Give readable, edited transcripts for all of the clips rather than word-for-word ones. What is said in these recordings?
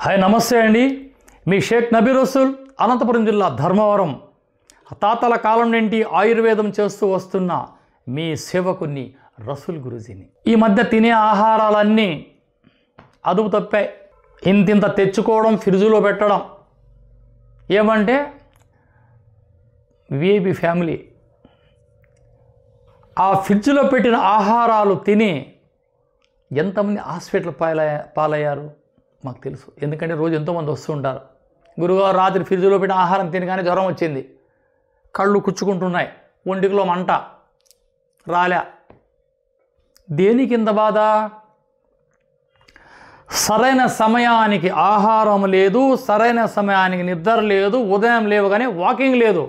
Hi నమస్తే అండి. మీ షేక్ నబీ రసూల్, అనంతపురం జిల్లా ధర్మవరం. తాతల కాలం నుండి ఆయుర్వేదం చేస్తూ వస్తున్న మీ సేవకుని రసూల్ గురూజీని. ఈ మధ్య తినే ఆహారాలన్నీ అదుపు తప్పాయి. ఇంతింత తెచ్చుకోవడం, ఫ్రిడ్జ్లో పెట్టడం. ఏమంటే విఐపి ఫ్యామిలీ ఆ ఫ్రిడ్జ్లో పెట్టిన ఆహారాలు తిని ఎంతమంది హాస్పిటల్ పాలయ్యారు మాకు తెలుసు. ఎందుకంటే రోజు ఎంతోమంది వస్తూ ఉంటారు. గురుగారు రాత్రి ఫ్రిడ్జ్లో పెట్టిన ఆహారం తినగానే జ్వరం వచ్చింది, కళ్ళు కుచ్చుకుంటున్నాయి, ఒంటికిలో మంట రాలే. దేనికి ఇంత బాధ? సరైన సమయానికి ఆహారం లేదు, సరైన సమయానికి నిద్ర లేదు, ఉదయం లేవగానే వాకింగ్ లేదు.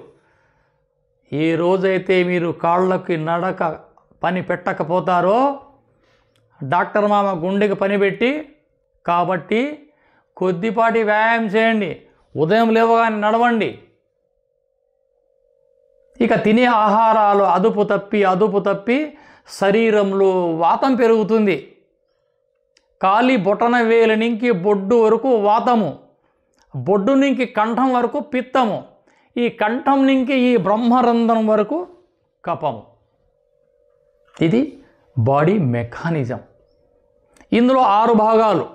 ఏ రోజైతే మీరు కాళ్ళకి నడక పని పెట్టకపోతారో డాక్టర్ మామ గుండెకి పని పెట్టి, కాబట్టి కొద్దిపాటి వ్యాయామం చేయండి, ఉదయం లేవగానే నడవండి. ఇక తినే ఆహారాలు అదుపు తప్పి శరీరంలో వాతం పెరుగుతుంది. కాలి బొటన వేలు నుంచి బొడ్డు వరకు వాతము, బొడ్డు నుంచి కంఠం వరకు పిత్తము, ఈ కంఠం నుంచి ఈ బ్రహ్మరంధ్రం వరకు కఫము. ఇది బాడీ మెకానిజం. ఇందులో 6 భాగాలు: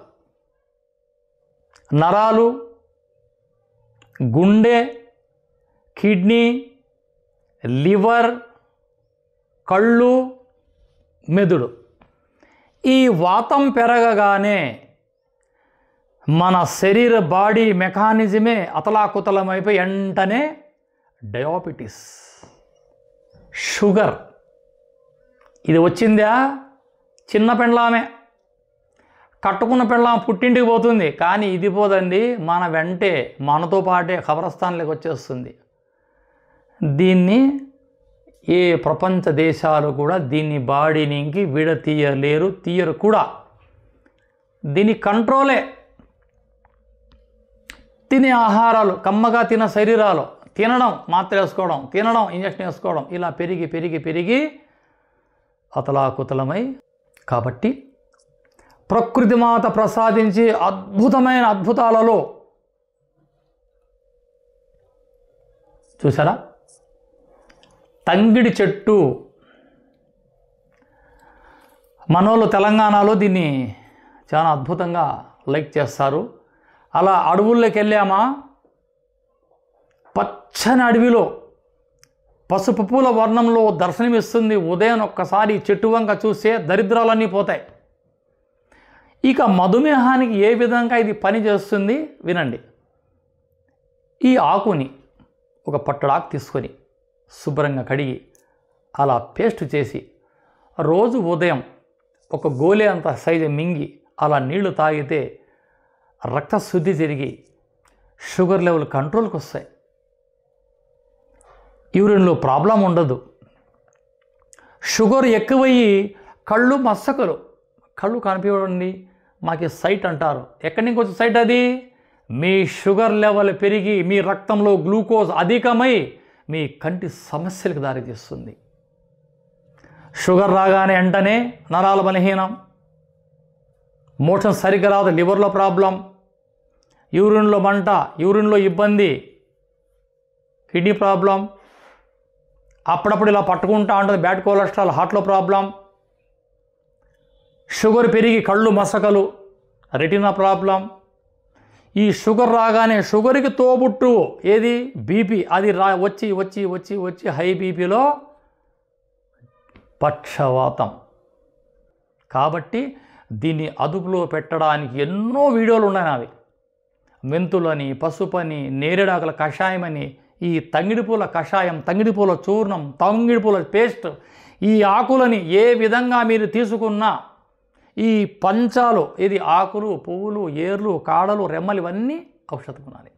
నరాలు, గుండె, కిడ్నీ, లివర్, కళ్ళు, మెదడు. ఈ వాతం పెరగగానే మన శరీర బాడీ మెకానిజమే అతలాకుతలమైపోయి వెంటనే డయాబెటీస్, షుగర్ ఇది వచ్చిందా? చిన్న పెండ్లామే, కట్టుకున్న పెండ్లాం పుట్టింటికి పోతుంది, కానీ ఇది పోదండి, మన వెంటే మనతో పాటే ఖబరస్థాన్లోకి వచ్చేస్తుంది. దీన్ని ఏ ప్రపంచ దేశాలు కూడా దీన్ని బాడీ నుంచి తీయరు కూడా. దీని కంట్రోలే తినే ఆహారాలు, కమ్మగా తిన శరీరాలు, తినడం మాత్ర వేసుకోవడం, తినడం ఇంజక్షన్ వేసుకోవడం, ఇలా పెరిగి అతలాకుతలమై. కాబట్టి ప్రకృతి మాత ప్రసాదించి అద్భుతమైన అద్భుతాలలో చూసారా, తంగిడి చెట్టు. మనోళ్ళు తెలంగాణలో దీన్ని చాలా అద్భుతంగా లైక్ చేస్తారు. అలా అడవుల్లోకి వెళ్ళామా, పచ్చని అడవిలో పసుపు పూల వర్ణంలో దర్శనమిస్తుంది. ఉదయం ఒక్కసారి చెట్టు వంక చూస్తే దరిద్రాలన్నీ పోతాయి. ఇక మధుమేహానికి ఏ విధంగా ఇది పని చేస్తుంది వినండి. ఈ ఆకుని ఒక పట్టడాకు తీసుకొని శుభ్రంగా కడిగి అలా పేస్ట్ చేసి రోజు ఉదయం ఒక గోలే అంత సైజు మింగి అలా నీళ్లు తాగితే రక్తశుద్ధి జరిగి షుగర్ లెవెల్ కంట్రోల్కి వస్తాయి. యూరిన్లో ప్రాబ్లం ఉండదు. షుగర్ ఎక్కువయ్యి కళ్ళు మసకలు, కళ్ళు కనిపించండి, మాకు సైట్ అంటారు. ఎక్కడి నుంచి వచ్చే సైట్? అది మీ షుగర్ లెవెల్ పెరిగి మీ రక్తంలో గ్లూకోజ్ అధికమై మీ కంటి సమస్యలకు దారితీస్తుంది. షుగర్ రాగానే వెంటనే నరాల బలహీనం, మోషన్ సరిగ్గా రాదు, లివర్లో ప్రాబ్లం, యూరిన్లో మంట, యూరిన్లో ఇబ్బంది, కిడ్నీ ప్రాబ్లం, అప్పుడప్పుడు ఇలా పట్టుకుంటా ఉంటుంది, బ్యాడ్ కొలెస్ట్రాల్, హార్ట్లో ప్రాబ్లం, షుగర్ పెరిగి కళ్ళు మసకలు, రెటినా ప్రాబ్లం. ఈ షుగర్ రాగానే షుగర్కి తోబుట్టు ఏది? బీపీ. అది వచ్చి హై బీపీలో పక్షవాతం. కాబట్టి దీన్ని అదుపులో పెట్టడానికి ఎన్నో వీడియోలు ఉన్నాయి నావి. మెంతులని, పసుపని, నేరేడాకుల కషాయమని, ఈ తంగిడిపూల కషాయం, తంగిడిపూల చూర్ణం, తంగిడిపూల పేస్ట్, ఈ ఆకులని ఏ విధంగా మీరు తీసుకున్నా ఈ పంచాలు, ఇది ఆకులు, పువ్వులు, ఏర్లు, కాడలు, రెమ్మలు, ఇవన్నీ ఔషధ గుణాలు.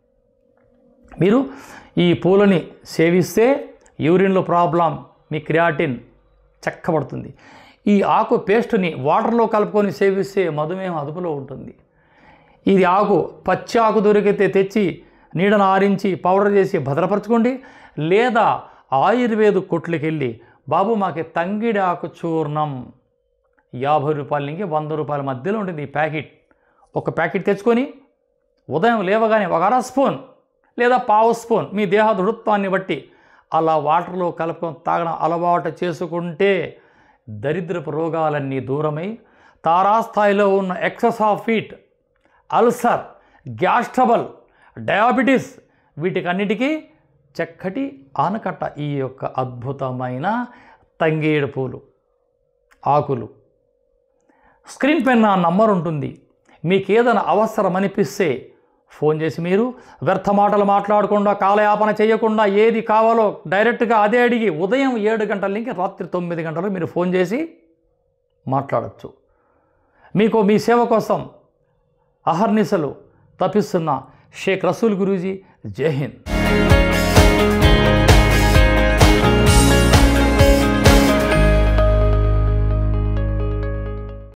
మీరు ఈ పూలని సేవిస్తే యూరిన్లో ప్రాబ్లం, మీ క్రియాటిన్ చక్కబడుతుంది. ఈ ఆకు పేస్ట్ని వాటర్లో కలుపుకొని సేవిస్తే మధుమేహం అదుపులో ఉంటుంది. ఇది ఆకు, పచ్చి ఆకు దొరికితే తెచ్చి నీడను ఆరించి పౌడర్ చేసి భద్రపరచుకోండి. లేదా ఆయుర్వేద కొట్లకి వెళ్ళి, బాబు మాకు తంగిడి ఆకు చూర్ణం 50 రూపాయల నుంచి 100 రూపాయల మధ్యలో ఉంటుంది ఈ ప్యాకెట్. ఒక ప్యాకెట్ తెచ్చుకొని ఉదయం లేవగానే ఒక అర స్పూన్ లేదా పావు స్పూన్ మీ దేహ దృఢత్వాన్ని బట్టి అలా వాటర్లో కలుపుకొని తాగడం అలవాటు చేసుకుంటే దరిద్రపు రోగాలన్నీ దూరమై తారాస్థాయిలో ఉన్న excess of heat, ulcer, gas trouble, diabetes వీటికన్నిటికీ చక్కటి ఆనకట్ట ఈ యొక్క అద్భుతమైన తంగేడు పూలు ఆకులు. స్క్రీన్ పైన నా నంబర్ ఉంటుంది. మీకు ఏదైనా అవసరం అనిపిస్తే ఫోన్ చేసి మీరు వ్యర్థ మాటలు మాట్లాడకుండా కాలయాపన చేయకుండా ఏది కావాలో డైరెక్ట్గా అదే అడిగి ఉదయం 7 గంటల నుంచి రాత్రి 9 గంటలకు మీరు ఫోన్ చేసి మాట్లాడచ్చు. మీకు మీ సేవ కోసం అహర్నిశలు తపిస్తున్న షేక్ రసూల్ గురూజీ. జై హింద్.